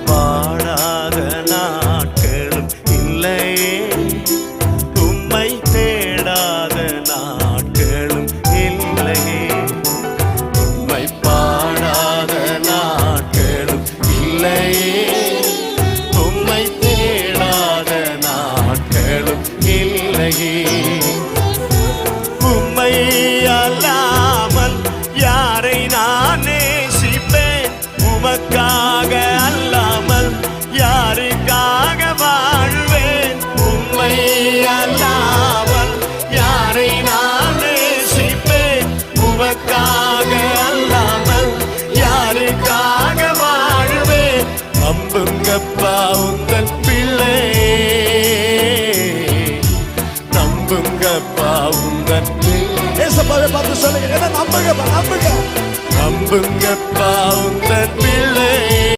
பாடாத நாட்களும் இல்லையே, உம்மை தேடாத நாட்களும் இல்லையே. உம்மை பாடாத நாட்களும் இல்லையே, உம்மை தேடாத நாட்களும் இல்லையே. உம்மை அல்லாமல் யாரை நான் நேசிப்பேன்? உமக்காக அல்லாமல் யாருக்காக வாழ்வேன்? உம்மை அல்லாமல் யாரை நான் நேசிப்பேன்? உமக்காக அல்லாமல் யாருக்காக வாழ்வேன்? நம்புங்கப்பா உங்கள் பிள்ளை, நம்புங்கப்பா உங்கள் பிள்ளை. ஏசப்பாவை பார்த்து சொல்லுங்க, என்ன நம்புங்க, நம்புங்க, நம்புங்கப்பா